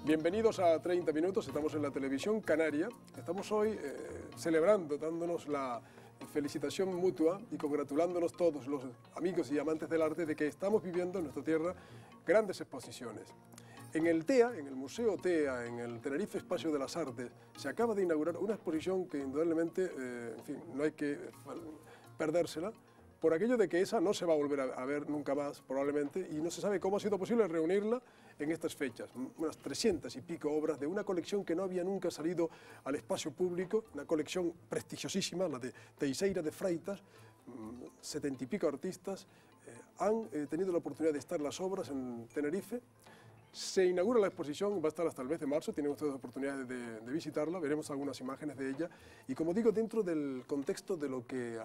Bienvenidos a 30 Minutos, estamos en la televisión canaria. Estamos hoy celebrando, dándonos la felicitación mutua y congratulándonos todos los amigos y amantes del arte de que estamos viviendo en nuestra tierra grandes exposiciones. En el TEA, en el Museo TEA, en el Tenerife Espacio de las Artes, se acaba de inaugurar una exposición que indudablemente, en fin, no hay que perdérsela, por aquello de que esa no se va a volver a ver nunca más, probablemente, y no se sabe cómo ha sido posible reunirla en estas fechas. Unas 300 y pico obras de una colección que no había nunca salido al espacio público, una colección prestigiosísima, la de Teixeira de Freitas, 70 y pico artistas, han tenido la oportunidad de estar las obras en Tenerife. Se inaugura la exposición, va a estar hasta el mes de marzo, tienen ustedes oportunidades de visitarla, veremos algunas imágenes de ella. Y como digo, dentro del contexto de lo que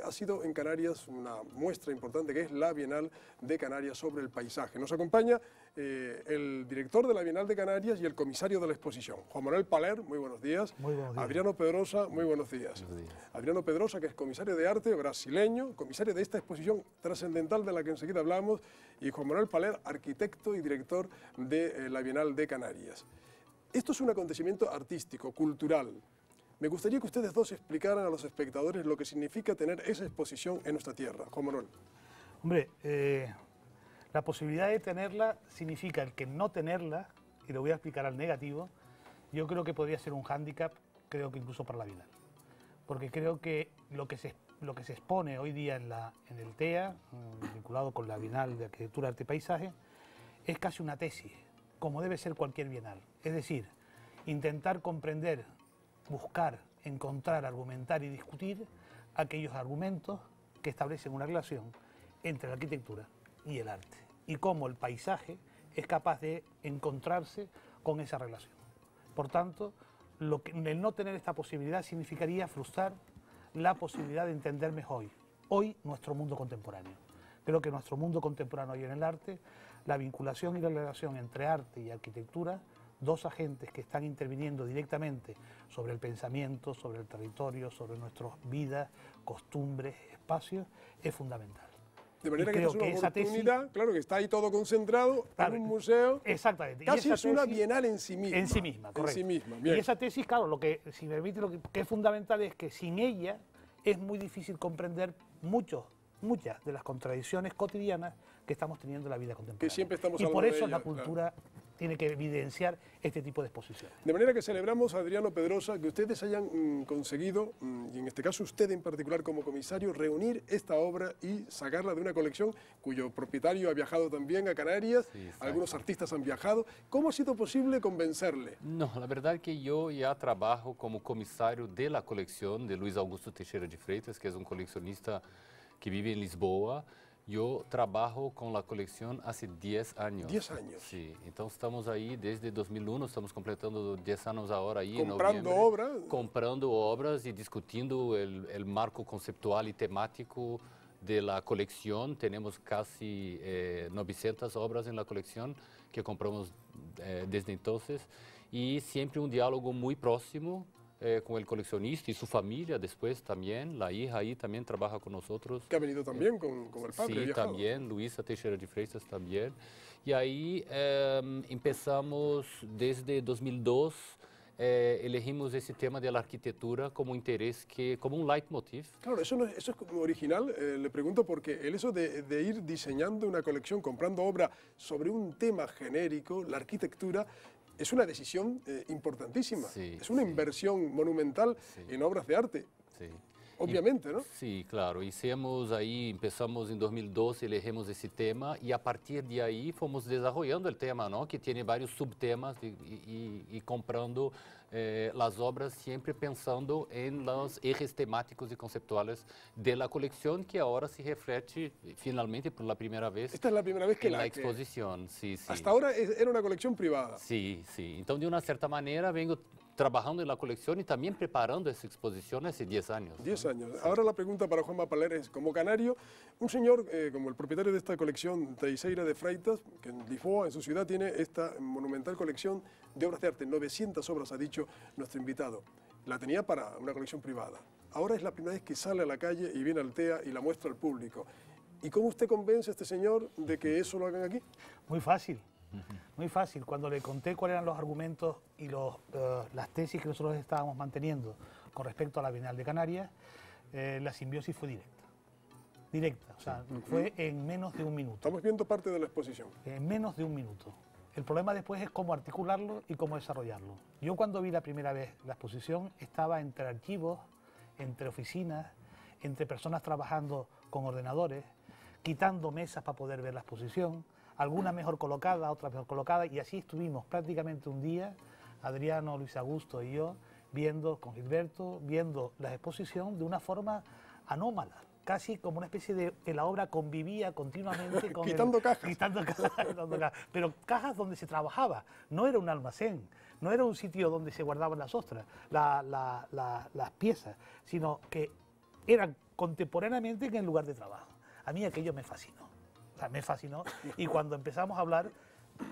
ha sido en Canarias una muestra importante, que es la Bienal de Canarias sobre el paisaje. Nos acompaña el director de la Bienal de Canarias y el comisario de la exposición, Juan Manuel Paler, muy buenos días. Muy buenos días. Adriano Pedrosa, muy buenos días. Buenos días. Adriano Pedrosa, que es comisario de arte brasileño, comisario de esta exposición trascendental de la que enseguida hablamos, y Juan Manuel Paler, arquitecto y director de la Bienal de Canarias. Esto es un acontecimiento artístico, cultural. Me gustaría que ustedes dos explicaran a los espectadores lo que significa tener esa exposición en nuestra tierra. Juan Manuel. Hombre, la posibilidad de tenerla significa el que no tenerla, y lo voy a explicar al negativo, yo creo que podría ser un hándicap, creo que incluso para la Bienal. Porque creo que lo que se expone hoy día en el TEA, vinculado con la Bienal de Arquitectura, Arte y Paisaje, es casi una tesis, como debe ser cualquier bienal. Es decir, intentar comprender, buscar, encontrar, argumentar y discutir aquellos argumentos que establecen una relación entre la arquitectura y el arte. Y cómo el paisaje es capaz de encontrarse con esa relación. Por tanto, el no tener esta posibilidad significaría frustrar la posibilidad de entender mejor hoy nuestro mundo contemporáneo. Creo que nuestro mundo contemporáneo y en el arte, la vinculación y la relación entre arte y arquitectura, dos agentes que están interviniendo directamente sobre el pensamiento, sobre el territorio, sobre nuestras vidas, costumbres, espacios, es fundamental. De manera que creo es una que esa oportunidad, tesis, claro, que está ahí todo concentrado, claro, en un museo. Exactamente. Casi Y esa es una tesis, bienal en sí misma. En sí misma, correcto. En sí misma, bien. Y esa tesis, claro, si me permite, lo que es fundamental es que sin ella es muy difícil comprender muchas de las contradicciones cotidianas que estamos teniendo en la vida contemporánea. Que siempre estamos y por hablando de eso ella, la cultura tiene que evidenciar este tipo de exposiciones. De manera que celebramos, Adriano Pedrosa, que ustedes hayan conseguido, y en este caso usted en particular como comisario, reunir esta obra y sacarla de una colección cuyo propietario ha viajado también a Canarias, Sí, algunos artistas han viajado. ¿Cómo ha sido posible convencerle? No, la verdad que yo ya trabajo como comisario de la colección de Luis Augusto Teixeira de Freitas, que es un coleccionista que vive en Lisboa. Yo trabajo con la colección hace 10 años. 10 años. Sí, entonces estamos ahí desde 2001, estamos completando 10 años ahora ahí Comprando en noviembre. obras. Comprando obras y discutiendo el marco conceptual y temático de la colección. Tenemos casi 900 obras en la colección que compramos desde entonces y siempre un diálogo muy próximo con el coleccionista y su familia después también. La hija ahí también trabaja con nosotros. Que ha venido también con el padre. Sí, viajado. también, Luisa Teixeira de Freitas también. Y ahí empezamos desde 2002, elegimos ese tema de la arquitectura como interés, como un leitmotiv. Claro, eso es como original, le pregunto porque el eso de ir diseñando una colección, comprando obra sobre un tema genérico, la arquitectura, es una decisión importantísima, Sí, es una inversión monumental en obras de arte, Sí. obviamente, ¿no? Sí, claro. Hicimos ahí, empezamos en 2012, elegimos ese tema y a partir de ahí fomos desarrollando el tema, ¿no? Que tiene varios subtemas y comprando las obras siempre pensando en los ejes temáticos y conceptuales de la colección que ahora se refleja finalmente por la primera vez Esta es la primera vez que en la exposición. Sí, sí. Hasta ahora era una colección privada. Sí, sí. Entonces, de una cierta manera, vengo trabajando en la colección y también preparando esa exposición hace 10 años. 10 años. Ahora la pregunta para Juanma Paler es, como canario, un señor como el propietario de esta colección Teixeira de Freitas, que en Lisboa, en su ciudad, tiene esta monumental colección de obras de arte, 900 obras, ha dicho nuestro invitado. La tenía para una colección privada. Ahora es la primera vez que sale a la calle y viene al TEA y la muestra al público. ¿Y cómo usted convence a este señor de que eso lo hagan aquí? Muy fácil. Muy fácil. Cuando le conté cuáles eran los argumentos y las tesis que nosotros estábamos manteniendo con respecto a la Bienal de Canarias, la simbiosis fue directa. Directa, o sea, fue en menos de un minuto. Estamos viendo parte de la exposición. En menos de un minuto. El problema después es cómo articularlo y cómo desarrollarlo. Yo cuando vi la primera vez la exposición estaba entre archivos, entre oficinas, entre personas trabajando con ordenadores, quitando mesas para poder ver la exposición, algunas mejor colocadas, otras mejor colocadas, y así estuvimos prácticamente un día, Adriano, Luis Augusto y yo, viendo con Gilberto, viendo la exposición de una forma anómala. Casi como una especie de que la obra convivía continuamente con quitando cajas. Quitando cajas, pero cajas donde se trabajaba. No era un almacén, no era un sitio donde se guardaban las ostras, las piezas, sino que eran contemporáneamente en el lugar de trabajo. A mí aquello me fascinó. O sea, me fascinó. Y cuando empezamos a hablar,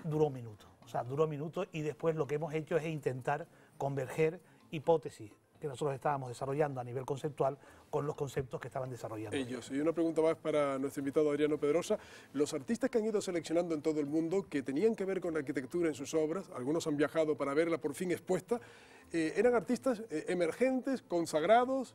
duró un minuto. O sea, duró un minuto y después lo que hemos hecho es intentar converger hipótesis que nosotros estábamos desarrollando a nivel conceptual con los conceptos que estaban desarrollando ellos. Y una pregunta más para nuestro invitado Adriano Pedrosa. Los artistas que han ido seleccionando en todo el mundo, que tenían que ver con la arquitectura en sus obras, algunos han viajado para verla por fin expuesta, ¿eran artistas emergentes, consagrados?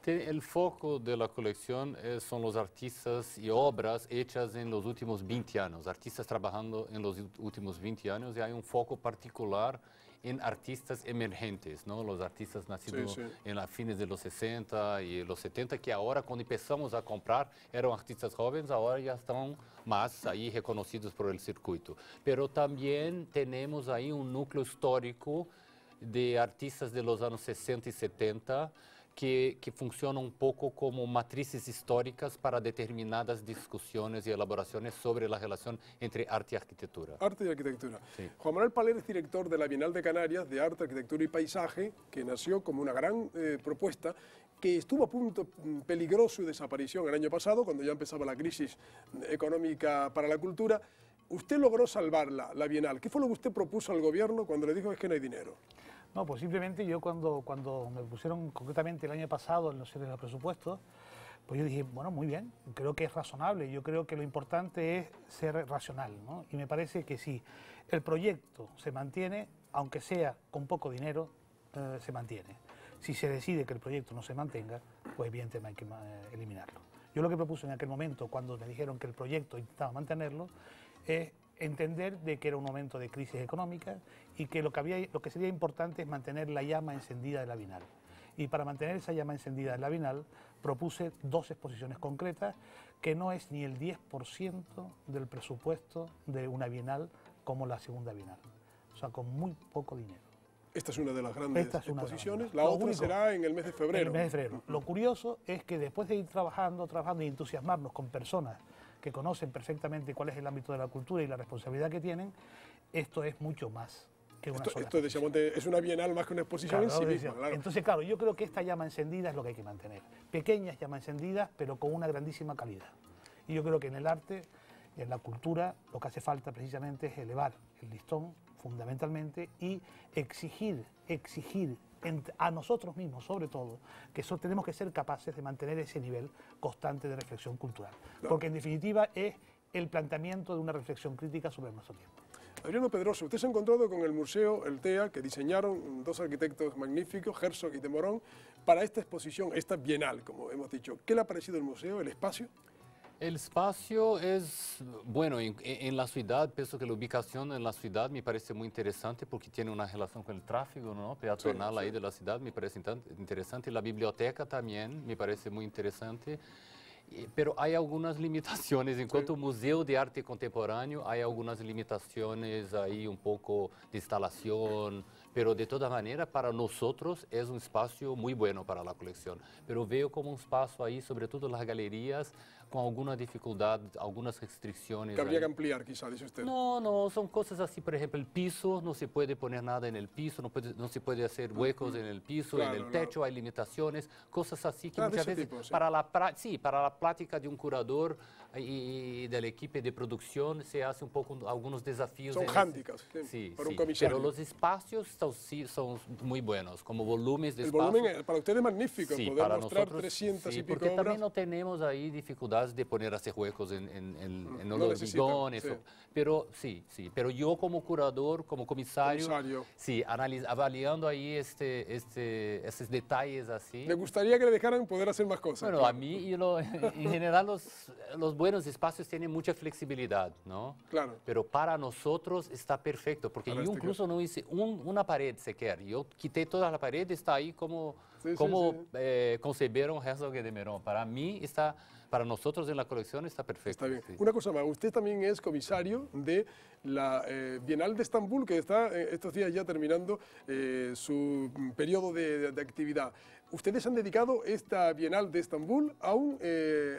El foco de la colección son los artistas y obras hechas en los últimos 20 años, artistas trabajando en los últimos 20 años, y hay un foco particular en artistas emergentes, ¿no? Los artistas nacidos en las fines de los 60 y los 70, que ahora cuando empezamos a comprar eran artistas jóvenes, ahora ya están más ahí reconocidos por el circuito. Pero también tenemos ahí un núcleo histórico de artistas de los años 60 y 70, que funcionam um pouco como matrizes históricas para determinadas discussões e elaborações sobre a relação entre arte e arquitetura. Arte y arquitectura. Sí. Juan Manuel Paler es director de la Bienal de Canarias de Arte, Arquitectura y Paisaje, que nació como una gran propuesta que estuvo a punto peligroso de desaparición el año pasado, cuando ya empezaba la crisis económica para la cultura. Usted logró salvarla, la Bienal. ¿Qué fue lo que usted propuso al gobierno cuando le dijo es que no hay dinero? No, pues simplemente yo cuando me pusieron concretamente el año pasado en los presupuestos, pues yo dije, bueno, muy bien, creo que es razonable, yo creo que lo importante es ser racional, ¿no? Y me parece que si el proyecto se mantiene, aunque sea con poco dinero, se mantiene. Si se decide que el proyecto no se mantenga, pues evidentemente hay que eliminarlo. Yo lo que propuse en aquel momento, cuando me dijeron que el proyecto intentaba mantenerlo, es entender de que era un momento de crisis económica y que lo que sería importante es mantener la llama encendida de la Bienal. Y para mantener esa llama encendida de la Bienal propuse dos exposiciones concretas que no es ni el 10% del presupuesto de una Bienal como la segunda Bienal. O sea, con muy poco dinero. Esta es una de las grandes exposiciones. La Lo otra único, será en el mes de febrero. En el mes de febrero. Lo curioso es que después de ir trabajando y entusiasmarnos con personas que conocen perfectamente cuál es el ámbito de la cultura y la responsabilidad que tienen, esto es mucho más que una sola Esto decíamos, es una bienal más que una exposición en sí misma. Claro. Entonces, claro, yo creo que esta llama encendida es lo que hay que mantener. Pequeñas llamas encendidas, pero con una grandísima calidad. Y yo creo que en el arte y en la cultura lo que hace falta precisamente es elevar el listón fundamentalmente y exigir a nosotros mismos, sobre todo, que tenemos que ser capaces de mantener ese nivel constante de reflexión cultural. Claro. Porque en definitiva es el planteamiento de una reflexión crítica sobre nuestro tiempo. Adriano Pedrosa, usted se ha encontrado con el museo, el TEA, que diseñaron dos arquitectos magníficos, Herzog y de Morón, para esta exposición, esta bienal, como hemos dicho. ¿Qué le ha parecido el museo, el espacio? El espacio es, bueno, en la ciudad, pienso que la ubicación en la ciudad me parece muy interesante porque tiene una relación con el tráfico, ¿no? Peatonal sí, ahí de la ciudad, me parece interesante. La biblioteca también me parece muy interesante. Pero hay algunas limitaciones. En cuanto al Museo de Arte Contemporáneo, hay algunas limitaciones ahí un poco de instalación, pero de toda manera para nosotros es un espacio muy bueno para la colección. Pero veo como un espacio ahí, sobre todo las galerías, con alguna dificultad, algunas restricciones. Que habría que ampliar, quizá, dice usted. No, son cosas así, por ejemplo, el piso, no se puede poner nada en el piso, no se puede hacer huecos en el piso, claro, en el techo hay limitaciones, cosas así que muchas veces tipo, sí. para la práctica de un curador y del equipo de producción se hace un poco algunos desafíos. Son handicaps, sí, para un comisario. Pero los espacios son muy buenos, como volúmenes de el espacio. volumen para usted es magnífico, sí, poder para mostrar nosotros, 300 sí, y pico porque obras. también no tenemos ahí dificultad dificultades de poner a hacer huecos en el No hormigón, necesitan, eso. Pero sí, pero yo como curador, como comisario, sí, avaliando ahí estos detalles así. Me gustaría que le dejaran poder hacer más cosas. Bueno, a mí en general los buenos espacios tienen mucha flexibilidad, ¿no? Claro. Pero para nosotros está perfecto, porque yo incluso no hice una pared sequer. Yo quité toda la pared y está ahí como concebieron Herzog de Meuron. Para mí está, para nosotros en la colección está perfecto. Está bien. Sí. Una cosa más, usted también es comisario de la Bienal de Estambul, que está estos días ya terminando su periodo de actividad. Ustedes han dedicado esta Bienal de Estambul a un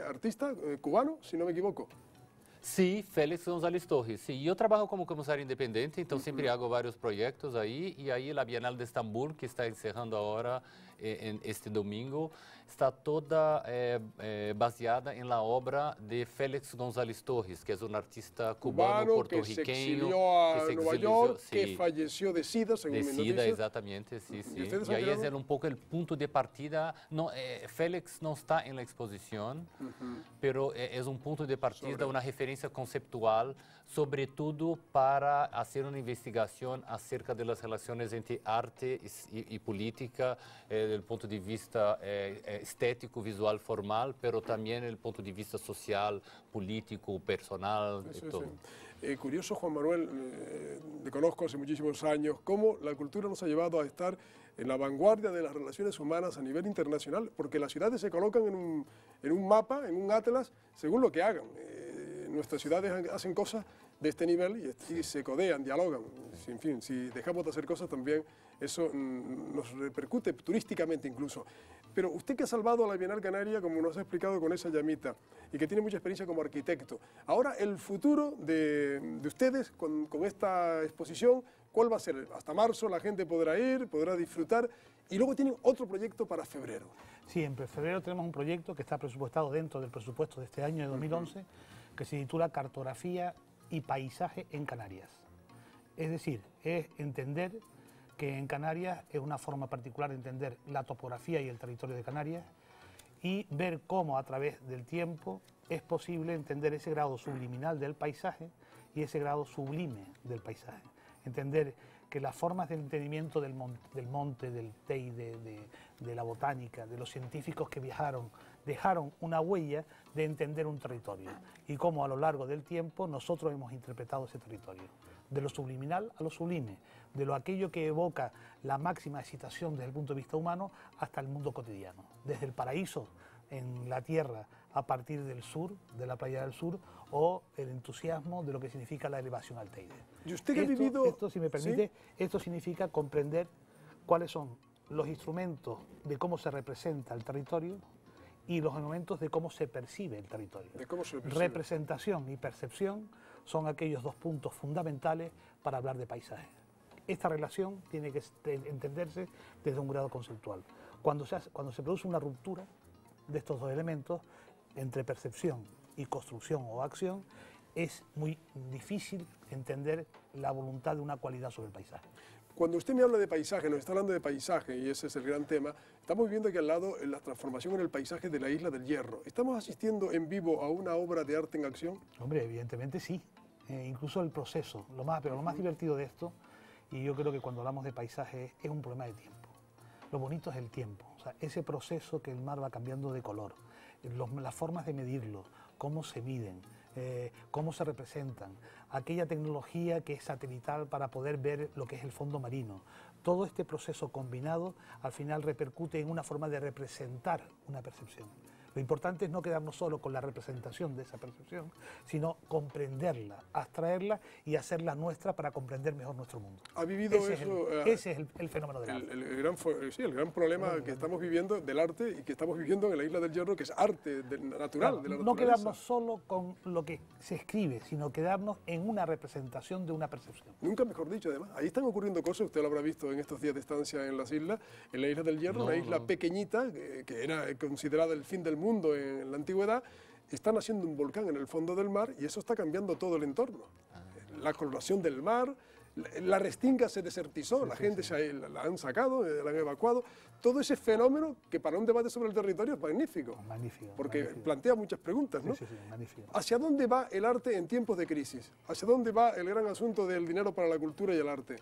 artista cubano, si no me equivoco. Sí, Félix González Torres. Sí, yo trabajo como comisario independiente, entonces siempre hago varios proyectos ahí, y ahí la Bienal de Estambul, que está encerrando ahora en este domingo, está toda baseada en la obra de Félix González Torres, que es un artista cubano, puertorriqueño, que se exilió a Nueva York, sí, que falleció de SIDA, según de mi SIDA, noticia. exactamente, sí, sí. ¿Y ahí es un poco el punto de partida. No, Félix no está en la exposición, pero es un punto de partida, una referencia conceptual, sobre todo para hacer una investigación acerca de las relaciones entre arte y política, desde el punto de vista estético, visual, formal, pero también el punto de vista social, político, personal, todo. Curioso, Juan Manuel, le conozco hace muchísimos años, cómo la cultura nos ha llevado a estar en la vanguardia de las relaciones humanas a nivel internacional, porque las ciudades se colocan en un mapa, en un atlas, según lo que hagan. Nuestras ciudades hacen cosas de este nivel y se codean, dialogan. En fin, si dejamos de hacer cosas también eso nos repercute turísticamente incluso. Pero usted que ha salvado a la Bienal Canaria, como nos ha explicado con esa llamita, y que tiene mucha experiencia como arquitecto, ahora el futuro de ustedes con esta exposición, ¿cuál va a ser? Hasta marzo la gente podrá ir, podrá disfrutar, y luego tienen otro proyecto para febrero. Sí, en febrero tenemos un proyecto que está presupuestado dentro del presupuesto de este año de 2011, que se titula Cartografía y Paisaje en Canarias. Es decir, es entender que en Canarias es una forma particular de entender la topografía y el territorio de Canarias y ver cómo a través del tiempo es posible entender ese grado subliminal del paisaje y ese grado sublime del paisaje. Entender que las formas de entendimiento del monte, del teide, de la botánica, de los científicos que viajaron, dejaron una huella de entender un territorio y cómo a lo largo del tiempo nosotros hemos interpretado ese territorio, de lo subliminal a lo sublime, de lo aquello que evoca la máxima excitación desde el punto de vista humano hasta el mundo cotidiano, desde el paraíso en la tierra a partir del sur, de la playa del sur, o el entusiasmo de lo que significa la elevación al Teide. ¿Y usted que ha vivido...? Esto, si me permite, ¿sí? Esto significa comprender cuáles son los instrumentos de cómo se representa el territorio y los elementos de cómo se percibe el territorio. ¿De cómo se percibe? Representación y percepción son aquellos dos puntos fundamentales para hablar de paisaje. Esta relación tiene que entenderse desde un grado conceptual. Cuando se produce una ruptura de estos dos elementos, entre percepción y construcción o acción, es muy difícil entender la voluntad de una cualidad sobre el paisaje. Cuando usted me habla de paisaje, nos está hablando de paisaje, y ese es el gran tema, estamos viendo aquí al lado la transformación en el paisaje de la Isla del Hierro. ¿Estamos asistiendo en vivo a una obra de arte en acción? Hombre, evidentemente sí. Incluso el proceso, pero lo más divertido de esto, y yo creo que cuando hablamos de paisaje es un problema de tiempo. Lo bonito es el tiempo, o sea, ese proceso que el mar va cambiando de color, las formas de medirlo, cómo se miden, cómo se representan, aquella tecnología que es satelital para poder ver lo que es el fondo marino. Todo este proceso combinado al final repercute en una forma de representar una percepción. Lo importante es no quedarnos solo con la representación de esa percepción, sino comprenderla, abstraerla y hacerla nuestra para comprender mejor nuestro mundo. ¿Ha vivido ese es el fenómeno del arte. El gran problema que estamos viviendo del arte y que estamos viviendo en la Isla del Hierro, que es arte natural, claro, de la naturaleza. No quedarnos solo con lo que se escribe, sino quedarnos en una representación de una percepción. Nunca mejor dicho, además. Ahí están ocurriendo cosas, usted lo habrá visto en estos días de estancia en las islas, en la Isla del Hierro, una isla pequeñita, que era considerada el fin del mundo en la antigüedad. Están haciendo un volcán en el fondo del mar y eso está cambiando todo el entorno. La coloración del mar, La Restinga se desertizó, la gente la han sacado, la han evacuado. Todo ese fenómeno que para un debate sobre el territorio es magnífico. Magnífico. Porque magnífico. plantea muchas preguntas, ¿no? Sí, magnífico. ¿Hacia dónde va el arte en tiempos de crisis? ¿Hacia dónde va el gran asunto del dinero para la cultura y el arte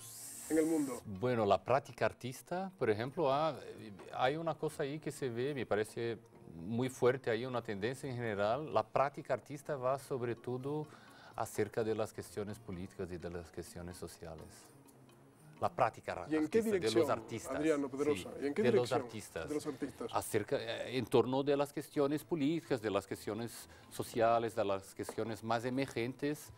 en el mundo? Bueno, la práctica artista, por ejemplo, hay una cosa ahí que se ve, me parece muy fuerte, hay una tendencia en general. La práctica artista va sobre todo acerca de las cuestiones políticas y de las cuestiones sociales. La práctica artista. ¿Y en qué dirección, de los artistas? Adriano Pedrosa? Sí, ¿Y en qué de dirección los artistas. De los artistas. En torno de las cuestiones políticas, de las cuestiones sociales, de las cuestiones más emergentes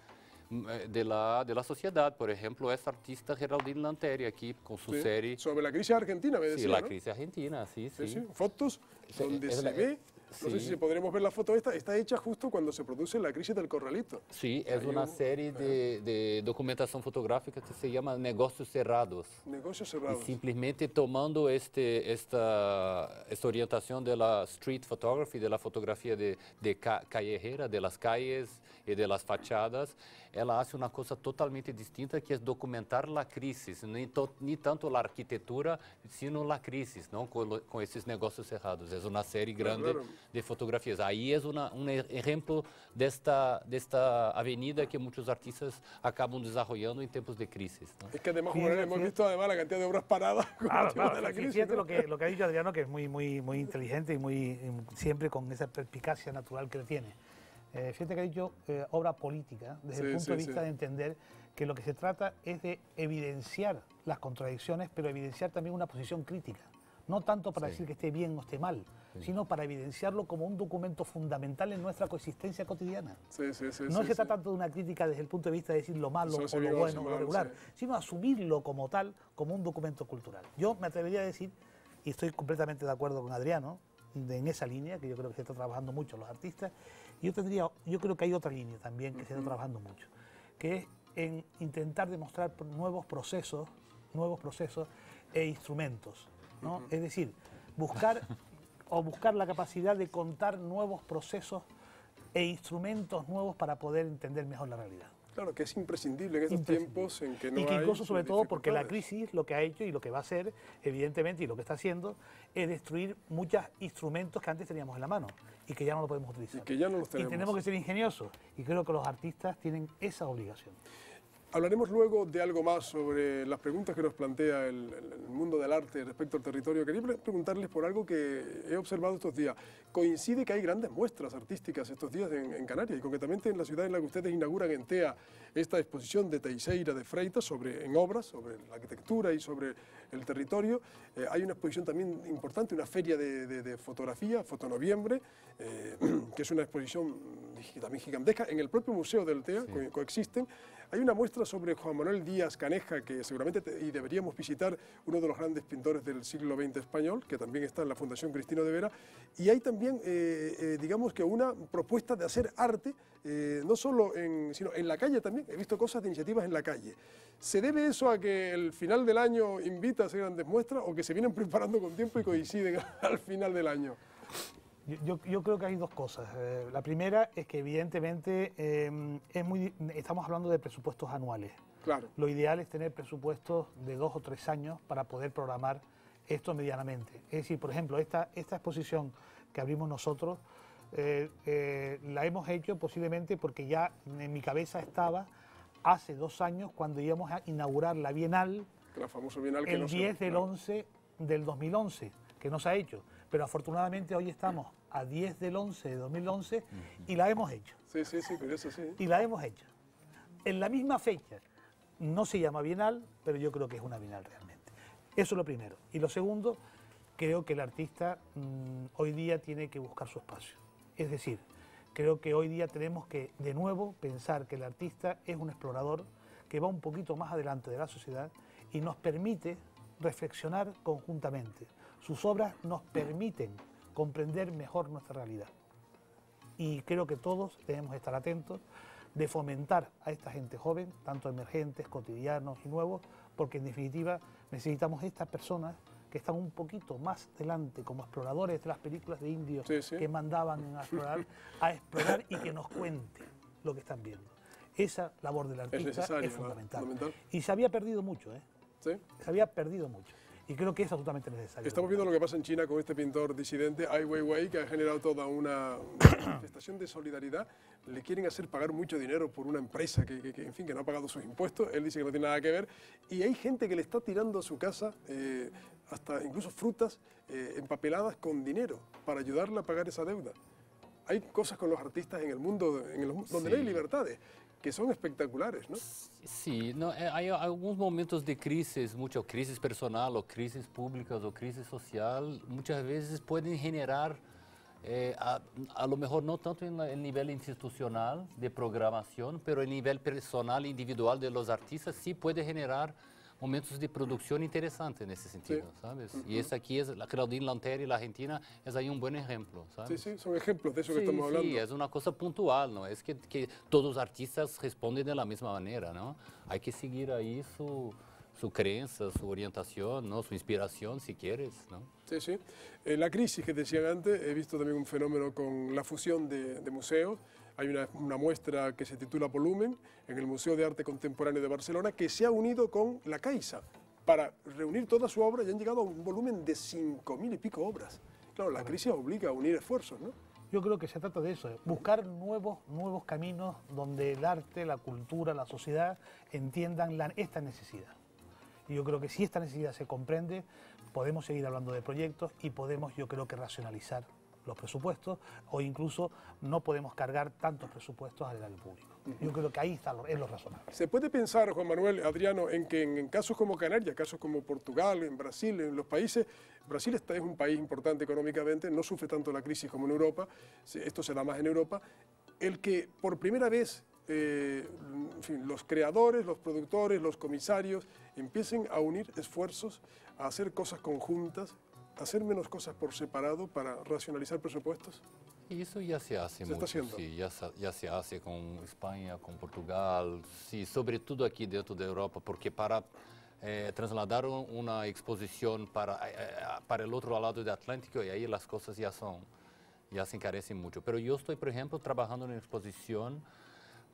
de la sociedad. Por ejemplo, es artista Geraldine Lanteri aquí con su serie. Sobre la crisis argentina, me decía, sí, la ¿no? crisis argentina, sí. Fotos donde se ve. No sé si podremos ver la foto esta, está hecha justo cuando se produce la crisis del Corralito. Sí, es una serie de documentación fotográfica que se llama Negocios Cerrados. Negocios Cerrados. Y simplemente tomando esta orientación de la street photography, de la fotografía de callejera, de las calles y de las fachadas, ela hace una cosa totalmente distinta que es documentar la crisis, ni tanto la arquitectura, sino la crisis, ¿no? Con esos negocios cerrados. Es una serie grande de fotografías. Ahí es un ejemplo de esta avenida que muchos artistas acaban desarrollando en tiempos de crisis, ¿no? Es que además, hemos visto además la cantidad de obras paradas con el tema de la crisis. Fíjate, ¿no? lo que ha dicho Adriano, que es muy inteligente y siempre con esa perspicacia natural que él tiene. Fíjate que ha dicho obra política, desde el punto de vista de entender que lo que se trata es de evidenciar las contradicciones, pero evidenciar también una posición crítica. No tanto para decir que esté bien o esté mal, sino para evidenciarlo como un documento fundamental en nuestra coexistencia cotidiana. No se trata tanto de una crítica desde el punto de vista de decir lo malo o lo bueno o lo regular, sino asumirlo como tal, como un documento cultural. Yo me atrevería a decir, y estoy completamente de acuerdo con Adriano, en esa línea, que yo creo que se está trabajando mucho los artistas, yo creo que hay otra línea también que se está trabajando mucho, que es en intentar demostrar nuevos procesos e instrumentos, ¿no? Es decir, buscar la capacidad de contar nuevos procesos e instrumentos nuevos para poder entender mejor la realidad. Claro, que es imprescindible en estos tiempos en que no hay... Y que incluso, sobre todo, porque la crisis lo que ha hecho y lo que va a hacer, evidentemente, y lo que está haciendo, es destruir muchos instrumentos que antes teníamos en la mano y que ya no lo podemos utilizar. Y que ya no los tenemos. Y tenemos que ser ingeniosos. Y creo que los artistas tienen esa obligación. Hablaremos luego de algo más sobre las preguntas que nos plantea el mundo del arte respecto al territorio. Quería preguntarles por algo que he observado estos días. Coincide que hay grandes muestras artísticas estos días en Canarias y concretamente en la ciudad en la que ustedes inauguran en TEA esta exposición de Teixeira de Freitas en obras, sobre la arquitectura y sobre el territorio. Hay una exposición también importante, una feria de fotografía, Fotonoviembre, que es una exposición también gigantesca. En el propio museo del TEA coexisten. Hay una muestra sobre Juan Manuel Díaz Caneja, que seguramente deberíamos visitar, uno de los grandes pintores del siglo XX español, que también está en la Fundación Cristino de Vera. Y hay también, digamos que una propuesta de hacer arte, no solo sino en la calle también. He visto cosas de iniciativas en la calle. ¿Se debe eso a que el final del año invita a hacer grandes muestras o que se vienen preparando con tiempo y coinciden al final del año? Yo creo que hay dos cosas. La primera es que evidentemente estamos hablando de presupuestos anuales. Claro. Lo ideal es tener presupuestos de 2 o 3 años para poder programar esto medianamente. Es decir, por ejemplo, esta exposición que abrimos nosotros la hemos hecho posiblemente porque ya en mi cabeza estaba hace 2 años cuando íbamos a inaugurar la Bienal, la famosa Bienal que el 10 del 11 del 2011, que no se ha hecho. Pero afortunadamente hoy estamos a 10 del 11 de 2011 y la hemos hecho. Sí, pero eso sí. Y la hemos hecho. En la misma fecha. No se llama Bienal, pero yo creo que es una Bienal realmente. Eso es lo primero. Y lo segundo, creo que el artista hoy día tiene que buscar su espacio. Es decir, creo que hoy día tenemos que, de nuevo, pensar que el artista es un explorador que va un poquito más adelante de la sociedad y nos permite reflexionar conjuntamente. Sus obras nos permiten comprender mejor nuestra realidad. Y creo que todos debemos estar atentos de fomentar a esta gente joven, tanto emergentes, cotidianos y nuevos, porque en definitiva necesitamos estas personas que están un poquito más delante, como exploradores de las películas de indios que mandaban a explorar y que nos cuenten lo que están viendo. Esa labor del artista necesaria, es fundamental. fundamental. Y se había perdido mucho, ¿eh? ¿Sí? Se había perdido mucho. Y creo que es absolutamente necesario. Estamos viendo lo que pasa en China con este pintor disidente, Ai Weiwei, que ha generado toda una manifestación de solidaridad. Le quieren hacer pagar mucho dinero por una empresa en fin, que no ha pagado sus impuestos. Él dice que no tiene nada que ver. Y hay gente que le está tirando a su casa hasta incluso frutas empapeladas con dinero para ayudarle a pagar esa deuda. Hay cosas con los artistas en el mundo donde no hay libertades, que son espectaculares, ¿no? Sí, no, hay algunos momentos de crisis, mucha crisis personal o crisis públicas o crisis social, muchas veces pueden generar, a lo mejor no tanto en el nivel institucional de programación, pero en el nivel personal e individual de los artistas sí puede generar momentos de producción interesantes en ese sentido, sí. ¿Sabes? Y esta aquí es la Claudine Lanteri, la Argentina, es ahí un buen ejemplo, ¿sabes? Sí, sí, son ejemplos de eso que estamos hablando. Sí, es una cosa puntual, no es que todos los artistas responden de la misma manera, ¿no? Hay que seguir ahí su creencia, su orientación, ¿no? Su inspiración, si quieres, ¿no? Sí, sí. La crisis que decían antes, he visto también un fenómeno con la fusión de museos. Hay una muestra que se titula Volumen en el Museo de Arte Contemporáneo de Barcelona que se ha unido con la Caixa para reunir toda su obra y han llegado a un volumen de 5.000 y pico obras. Claro, la crisis obliga a unir esfuerzos, ¿no? Yo creo que se trata de eso, buscar nuevos caminos donde el arte, la cultura, la sociedad entiendan esta necesidad. Y yo creo que si esta necesidad se comprende, podemos seguir hablando de proyectos y podemos, yo creo que racionalizar los presupuestos o incluso no podemos cargar tantos presupuestos al erario público. Yo creo que ahí está es lo razonable. ¿Se puede pensar, Juan Manuel, Adriano, en que en casos como Canarias, casos como Portugal, en Brasil, en los países, Brasil es un país importante económicamente, no sufre tanto la crisis como en Europa, esto se da más en Europa, el que por primera vez en fin, los creadores, los productores, los comisarios empiecen a unir esfuerzos, a hacer cosas conjuntas, hacer menos cosas por separado para racionalizar presupuestos? Y eso ya se hace mucho, está haciendo. Sí, ya se hace con España, con Portugal, sí, sobre todo aquí dentro de Europa, porque para trasladar una exposición para el otro lado del Atlántico, y ahí las cosas ya se encarecen mucho. Pero yo estoy, por ejemplo, trabajando en una exposición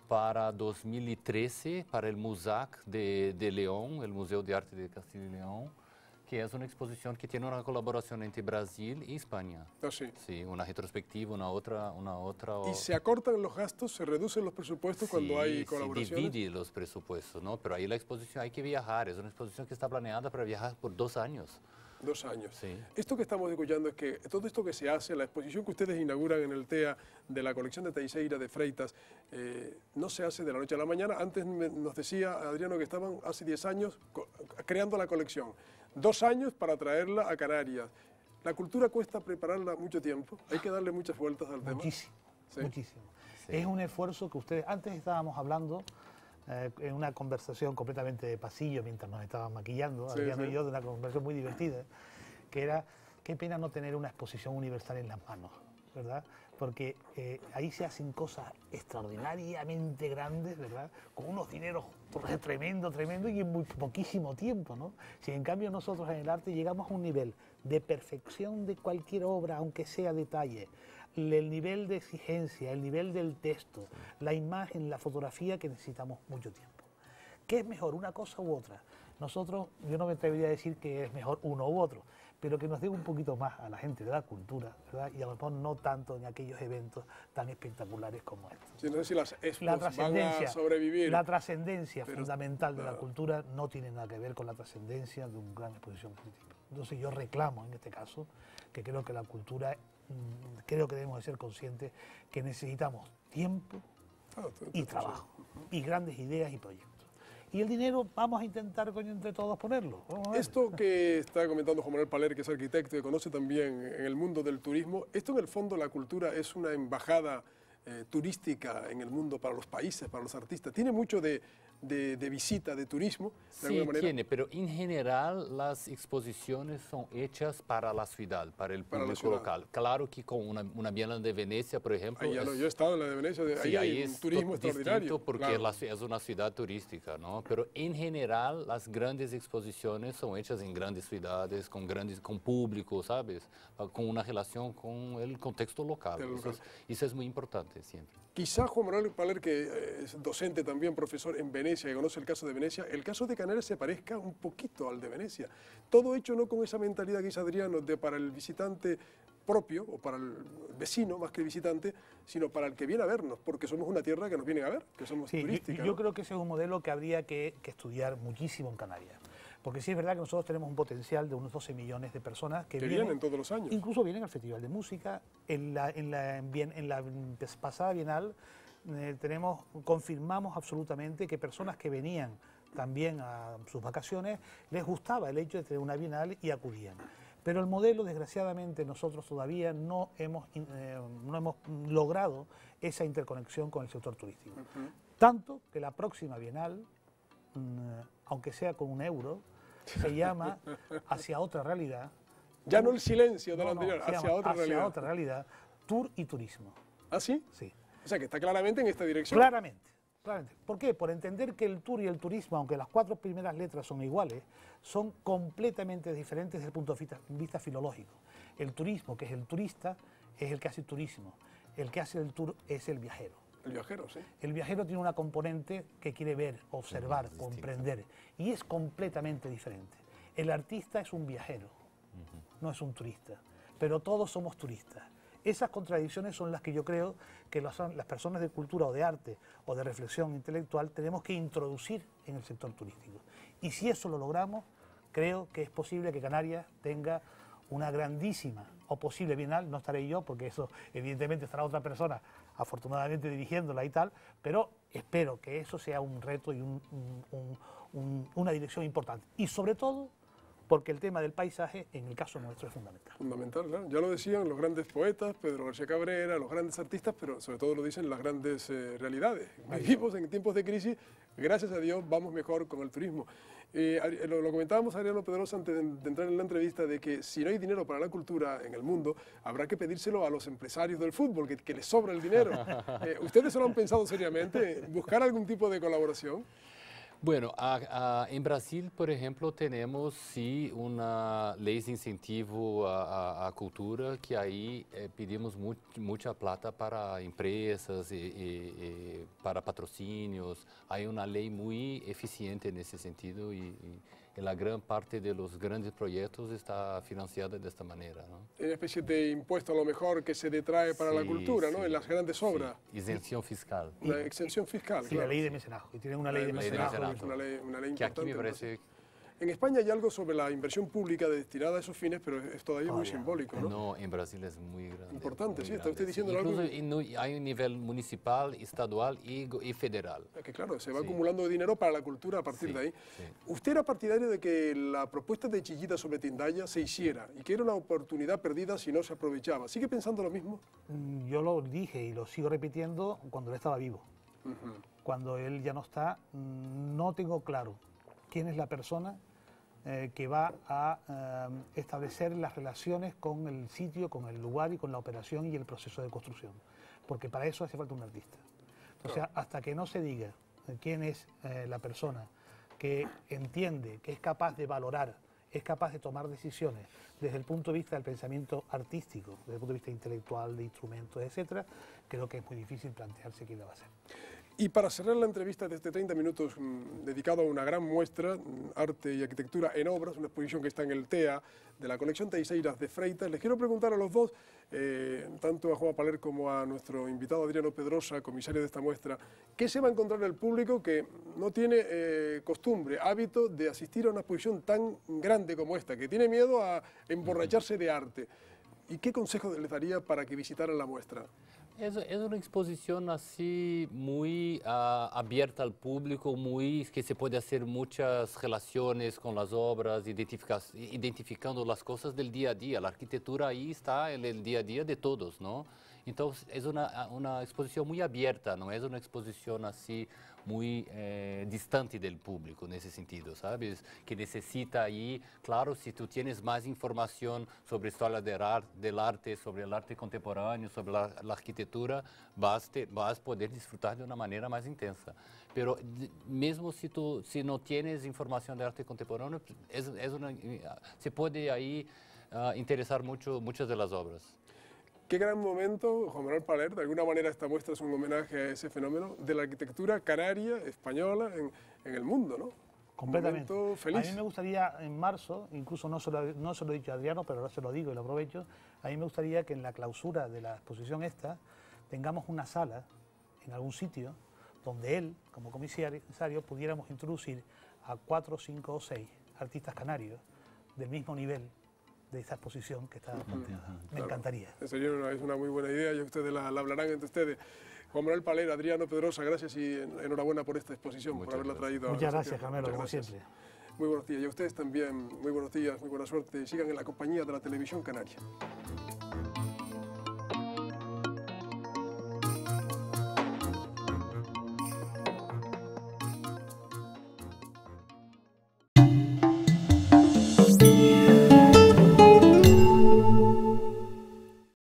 para 2013, para el MUSAC de León, el Museo de Arte de Castilla y León, que es una exposición que tiene una colaboración entre Brasil y España. Ah, sí. Sí, una retrospectiva, una otra. ¿Y se acortan los gastos, se reducen los presupuestos cuando hay colaboraciones? Se divide los presupuestos, ¿no? Pero ahí la exposición hay que viajar, es una exposición que está planeada para viajar por 2 años. 2 años. Sí. Esto que estamos escuchando es que todo esto que se hace, la exposición que ustedes inauguran en el TEA de la colección de Teixeira de Freitas, no se hace de la noche a la mañana. Antes nos decía Adriano que estaban hace 10 años creando la colección. 2 años para traerla a Canarias. La cultura cuesta prepararla mucho tiempo, hay que darle muchas vueltas al tema. Muchísimo, sí. Muchísimo. Sí. Es un esfuerzo que ustedes, antes estábamos hablando en una conversación completamente de pasillo mientras nos estaban maquillando, sí, Adriano sí. y yo, de una conversación muy divertida, que era, qué pena no tener una exposición universal en las manos, ¿verdad? Porque ahí se hacen cosas extraordinariamente grandes, ¿verdad? Con unos dineros tremendo y en muy poquísimo tiempo, ¿no? Si en cambio nosotros en el arte llegamos a un nivel de perfección de cualquier obra, aunque sea detalle, el nivel de exigencia, el nivel del texto, la imagen, la fotografía, que necesitamos mucho tiempo. ¿Qué es mejor, una cosa u otra? Nosotros, yo no me atrevería a decir que es mejor uno u otro, pero que nos dé un poquito más a la gente de la cultura, ¿verdad? Y a lo mejor no tanto en aquellos eventos tan espectaculares como estos. Sí, no sé si las expos La van a trascendencia, sobrevivir. la trascendencia pero, fundamental de la claro, cultura no tiene nada que ver con la trascendencia de una gran exposición de este tipo. Entonces yo reclamo en este caso que creo que la cultura, creo que debemos de ser conscientes que necesitamos tiempo y trabajo, y grandes ideas y proyectos. Y el dinero vamos a intentar entre todos ponerlo. Esto que está comentando Juan Manuel Paler, que es arquitecto y conoce también en el mundo del turismo, esto en el fondo la cultura es una embajada turística en el mundo para los países, para los artistas. Tiene mucho de visita, de turismo, de alguna manera. Tiene, pero en general las exposiciones son hechas para la ciudad, para el público local. Claro que con una Bienal de Venecia, por ejemplo... Yo he estado en la de Venecia, ahí hay un turismo extraordinario. Porque claro, es una ciudad turística, ¿no? Pero en general las grandes exposiciones son hechas en grandes ciudades, con público, ¿sabes? Con una relación con el contexto local. Eso es muy importante siempre. Quizás Juan Manuel Paler, que es docente también, profesor en Venecia, que conoce el caso de Venecia, el caso de Canarias se parezca un poquito al de Venecia. Todo hecho no con esa mentalidad que dice Adriano de para el visitante propio o para el vecino más que el visitante, sino para el que viene a vernos, porque somos una tierra que nos viene a ver, que somos turística. Yo creo que ese es un modelo que habría que estudiar muchísimo en Canarias. Porque sí es verdad que nosotros tenemos un potencial de unos 12 millones de personas que vienen todos los años. Incluso vienen al Festival de Música. En la pasada Bienal confirmamos absolutamente que personas que venían también a sus vacaciones les gustaba el hecho de tener una Bienal y acudían. Pero el modelo, desgraciadamente, nosotros todavía no hemos logrado esa interconexión con el sector turístico. Tanto que la próxima Bienal, aunque sea con €1, se llama Hacia otra realidad. Ya no el silencio de la anterior, hacia otra realidad. Hacia otra realidad, tour y turismo. ¿Ah, sí? Sí. O sea, que está claramente en esta dirección. Claramente. ¿Por qué? Por entender que el tour y el turismo, aunque las 4 primeras letras son iguales, son completamente diferentes desde el punto de vista filológico. El turismo, que es el turista, es el que hace turismo. El que hace el tour es el viajero. El viajero, sí. El viajero tiene una componente que quiere ver, observar, comprender, y es completamente diferente. El artista es un viajero, no es un turista, pero todos somos turistas. Esas contradicciones son las que yo creo que las personas de cultura o de arte o de reflexión intelectual tenemos que introducir en el sector turístico. Y si eso lo logramos, creo que es posible que Canarias tenga una grandísima o posible Bienal. No estaré yo, porque eso evidentemente estará otra persona afortunadamente dirigiéndola y tal, pero espero que eso sea un reto y una dirección importante. Y sobre todo, porque el tema del paisaje, en el caso nuestro, es fundamental. Fundamental, claro. Ya lo decían los grandes poetas, Pedro García Cabrera, los grandes artistas, pero sobre todo lo dicen las grandes realidades. Vivimos en tiempos de crisis, gracias a Dios vamos mejor con el turismo. Lo comentábamos Adriano Pedrosa antes de entrar en la entrevista, de que si no hay dinero para la cultura en el mundo, habrá que pedírselo a los empresarios del fútbol, que les sobra el dinero. ¿Ustedes se lo han pensado seriamente? ¿Buscar algún tipo de colaboración? Bueno, en Brasil, por ejemplo, tenemos sí una ley de incentivo a cultura, que ahí pedimos mucha plata para empresas y para patrocinios. Hay una ley muy eficiente en ese sentido y la gran parte de los grandes proyectos está financiada de esta manera, ¿no? Una especie de impuesto a lo mejor que se detrae para la cultura, ¿no? En las grandes obras. Sí. Exención fiscal. La exención fiscal, Sí, claro. la ley de mecenazgo. Y tienen una ley de mecenazgo. Es una ley importante. Que aquí me parece... En España hay algo sobre la inversión pública destinada a esos fines, pero es todavía muy simbólico, ¿no? No, en Brasil es muy grande. Importante, muy sí, está usted grande. diciendo algo. Incluso hay un nivel municipal, estadual y federal. Es que claro, se va acumulando dinero para la cultura a partir de ahí. Sí. ¿Usted era partidario de que la propuesta de Chillida sobre Tindaya se hiciera y que era una oportunidad perdida si no se aprovechaba? ¿Sigue pensando lo mismo? Yo lo dije y lo sigo repitiendo cuando él estaba vivo. Cuando él ya no está, no tengo claro quién es la persona que va a establecer las relaciones con el sitio, con el lugar y con la operación y el proceso de construcción. Porque para eso hace falta un artista. O sea, hasta que no se diga quién es la persona que entiende, que es capaz de valorar, es capaz de tomar decisiones desde el punto de vista del pensamiento artístico, desde el punto de vista intelectual, de instrumentos, etcétera, creo que es muy difícil plantearse quién la va a hacer. Y para cerrar la entrevista de este 30 minutos dedicado a una gran muestra, Arte y Arquitectura en Obras, una exposición que está en el TEA de la colección Teixeiras de Freitas, les quiero preguntar a los dos, tanto a Juan Paler como a nuestro invitado Adriano Pedrosa, comisario de esta muestra, ¿qué se va a encontrar el público que no tiene costumbre, hábito de asistir a una exposición tan grande como esta, que tiene miedo a emborracharse de arte? ¿Y qué consejo les daría para que visitaran la muestra? Es una exposición así muy abierta al público, que se puede hacer muchas relaciones con las obras, identificando las cosas del día a día. La arquitectura ahí está en el día a día de todos, ¿no? Entonces es una exposición muy abierta, no es una exposición así muy distante del público en ese sentido, ¿sabes? Que necesita ahí, claro, si tú tienes más información sobre historia del arte, sobre el arte contemporáneo, sobre la arquitectura, vas a poder disfrutar de una manera más intensa. Pero mesmo si no tienes información de arte contemporáneo, se puede ahí interesar muchas de las obras. Qué gran momento, Juan Manuel Paler, de alguna manera esta muestra es un homenaje a ese fenómeno de la arquitectura canaria, española, en el mundo, ¿no? Completamente. Un momento feliz. A mí me gustaría en marzo, incluso no se lo he dicho a Adriano, pero ahora se lo digo y lo aprovecho, a mí me gustaría que en la clausura de la exposición esta tengamos una sala en algún sitio donde él, como comisario, pudiéramos introducir a 4, 5 o 6 artistas canarios del mismo nivel de esta exposición que está planteada. Me encantaría. Es una muy buena idea y ustedes la hablarán entre ustedes. Juan Manuel Paler, Adriano Pedrosa, gracias y enhorabuena por esta exposición, por haberla traído. Muchas gracias, Carmelo, como siempre. Muy buenos días. Y a ustedes también, muy buenos días, muy buena suerte. Sigan en la compañía de la Televisión Canaria.